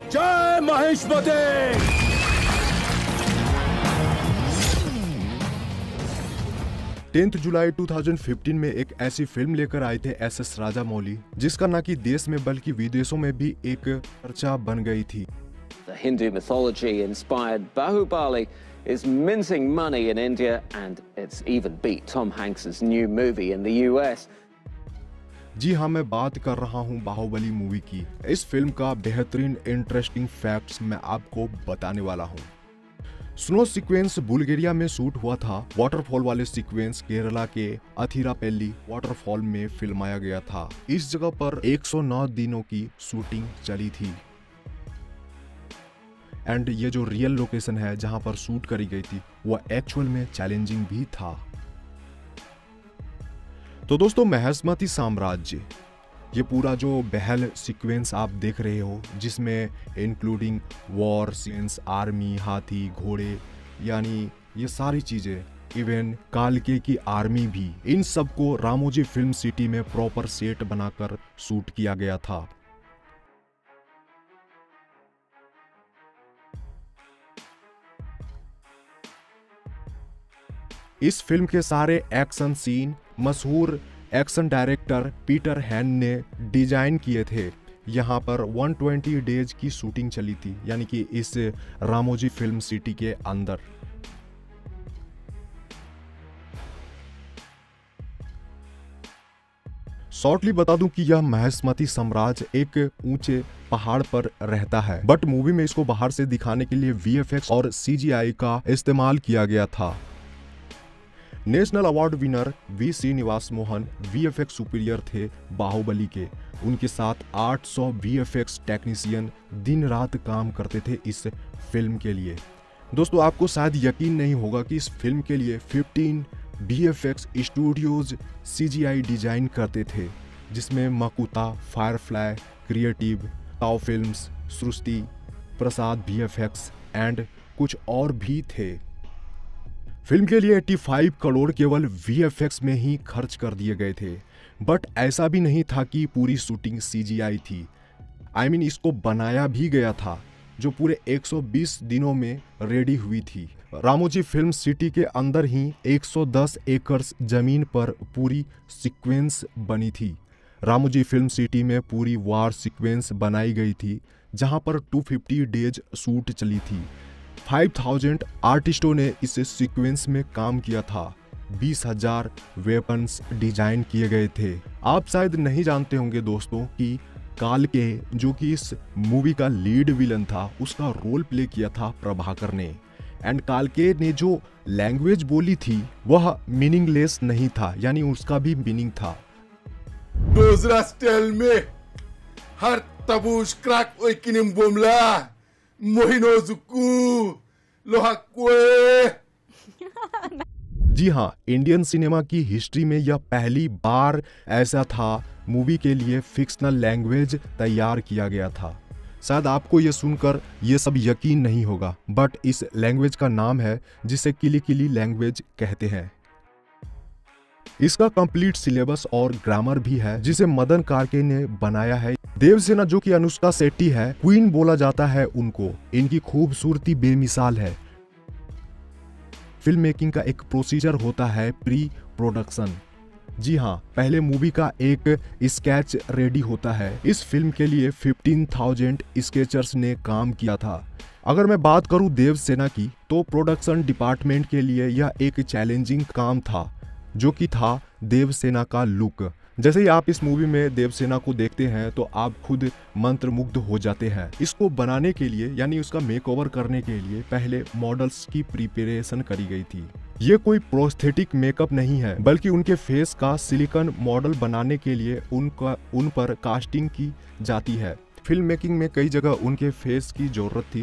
जय महेशमती। 10 जुलाई 2015 में एक ऐसी फिल्म लेकर आए थे एस राजामौली, जिसका न कि देश में बल्कि विदेशों में भी एक चर्चा बन गई थी। The Hindu mythology-inspired Bahubali is minting money in India, and it's even beat Tom Hanks's new movie in the US. जी हाँ, मैं बात कर रहा हूँ बाहुबली मूवी की। इस फिल्म का बेहतरीन इंटरेस्टिंग फैक्ट्स मैं आपको बताने वाला हूँ। स्नो सीक्वेंस बुल्गारिया में शूट हुआ था। वाटरफॉल वाले सीक्वेंस केरला के अथिरापल्ली वाटरफॉल में फिल्माया गया था। इस जगह पर 109 दिनों की शूटिंग चली थी। एंड ये जो रियल लोकेशन है जहां पर शूट करी गई थी वो एक्चुअल में चैलेंजिंग भी था। तो दोस्तों, महेशमती साम्राज्य, ये पूरा जो बहल सीक्वेंस आप देख रहे हो, जिसमें इंक्लूडिंग वॉर सीन्स, आर्मी, हाथी, घोड़े, यानी ये सारी चीजें, इवन कालके की आर्मी भी, इन सबको रामोजी फिल्म सिटी में प्रॉपर सेट बनाकर शूट किया गया था। इस फिल्म के सारे एक्शन सीन मशहूर एक्शन डायरेक्टर पीटर हैन ने डिजाइन किए थे। यहाँ पर 120 डेज की शूटिंग चली थी, यानी कि इस रामोजी फिल्म सिटी के अंदर। शॉर्टली बता दूं कि यह महेशमती साम्राज्य एक ऊंचे पहाड़ पर रहता है, बट मूवी में इसको बाहर से दिखाने के लिए VFX और CGI का इस्तेमाल किया गया था। National award winner V Srinivas Mohan VFX superior थे बाहुबली के। उनके साथ 800 VFX टेक्नीशियन दिन रात काम करते थे इस फिल्म के लिए। दोस्तों, आपको शायद यकीन नहीं होगा कि इस फिल्म के लिए 15 VFX स्टूडियोज CGI डिजाइन करते थे, जिसमें Makuta, firefly, creative, Tau films, Srishti, Prasad VFX and कुछ और भी थे। फिल्म के लिए 85 करोड़ केवल VFX में ही खर्च कर दिए गए थे। बट ऐसा भी नहीं था कि पूरी शूटिंग CGI थी। I mean, इसको बनाया भी गया था, जो पूरे 120 दिनों में रेडी हुई थी। रामोजी फिल्म सिटी के अंदर ही 110 एकड़ जमीन पर पूरी सीक्वेंस बनी थी। रामोजी फिल्म सिटी में पूरी वार सीक्वेंस बनाई गई थी, जहां पर 250 डेज शूट चली थी। 5000 आर्टिस्टों ने इस सीक्वेंस में काम किया था। 20,000 वेपन्स डिजाइन किए गए थे। आप शायद नहीं जानते होंगे दोस्तों कि कालके, जो कि इस मूवी का लीड विलन था, उसका रोल प्ले किया था प्रभाकर ने। एंड कालके ने जो लैंग्वेज बोली थी वह मीनिंगलेस नहीं था, यानी उसका भी मीनिंग था। हर तबूश क्रैक ओइकिनिम बोमला मोहिनोजुकु लोहाक्वे। जी हाँ, इंडियन सिनेमा की हिस्ट्री में यह पहली बार ऐसा था मूवी के लिए फिक्शनल लैंग्वेज तैयार किया गया था। शायद आपको यह सुनकर यह सब यकीन नहीं होगा, बट इस लैंग्वेज का नाम है जिसे किली किली लैंग्वेज कहते हैं। इसका कंप्लीट सिलेबस और ग्रामर भी है, जिसे मदन कारके ने बनाया है। देवसेना, जो कि अनुष्का शेट्टी है, क्वीन बोला जाता है उनको। इनकी खूबसूरती बेमिसाल है। फिल्म मेकिंग का एक प्रोसीजर होता है प्री प्रोडक्शन। जी हाँ, पहले मूवी का एक स्केच रेडी होता है। इस फिल्म के लिए 15,000 स्केचर्स ने काम किया था। अगर मैं बात करूं देवसेना की, तो प्रोडक्शन डिपार्टमेंट के लिए यह एक चैलेंजिंग काम था, जो कि था देवसेना का लुक। जैसे ही आप इस मूवी में देवसेना को देखते हैं तो आप खुद मंत्रमुग्ध हो जाते हैं। इसको बनाने के लिए, यानी उसका मेकओवर करने के लिए, पहले मॉडल्स की प्रिपरेशन करी गई थी। ये कोई प्रोस्थेटिक मेकअप नहीं है, बल्कि उनके फेस का सिलिकॉन मॉडल बनाने के लिए उन पर कास्टिंग की जाती है। फिल्म मेकिंग में कई जगह उनके फेस की जरूरत थी,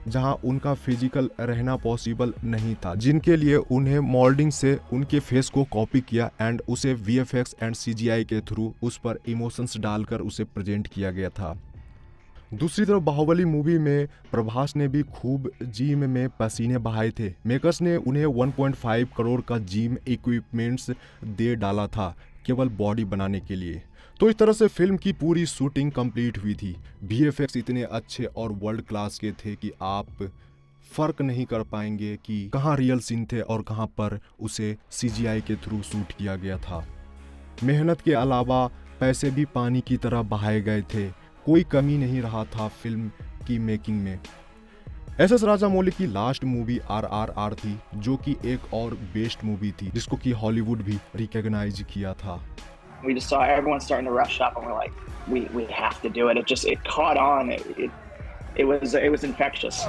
जहां उनका फिजिकल रहना पॉसिबल नहीं था, जिनके लिए उन्हें मोल्डिंग से उनके फेस को कॉपी किया एंड उसे VFX एंड CGI के थ्रू उस पर इमोशंस डालकर उसे प्रेजेंट किया गया था। दूसरी तरफ बाहुबली मूवी में प्रभास ने भी खूब जिम में पसीने बहाए थे। मेकर्स ने उन्हें 1.5 करोड़ का जिम इक्विपमेंट्स दे डाला था केवल बॉडी बनाने के लिए। तो इस तरह से फिल्म की पूरी शूटिंग कंप्लीट हुई थी। VFX इतने अच्छे और वर्ल्ड क्लास के थे कि आप फर्क नहीं कर पाएंगे कि कहाँ रियल सीन थे और कहाँ पर उसे CGI के थ्रू शूट किया गया था। मेहनत के अलावा पैसे भी पानी की तरह बहाए गए थे, कोई कमी नहीं रहा था फिल्म की मेकिंग में। SS राजामौली की लास्ट मूवी RRR थी, जो कि एक और बेस्ट मूवी थी जिसको कि हॉलीवुड भी रिकॉग्नाइज किया था। We just saw everyone starting to rush up, and we're like, we have to do it. It caught on. It was infectious.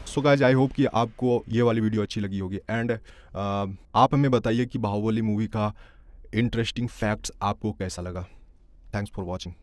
So guys, I hope कि आपको ये वाली वीडियो अच्छी लगी होगी एंड आप हमें बताइए कि बाहुबली मूवी का इंटरेस्टिंग फैक्ट्स आपको कैसा लगा। Thanks for watching.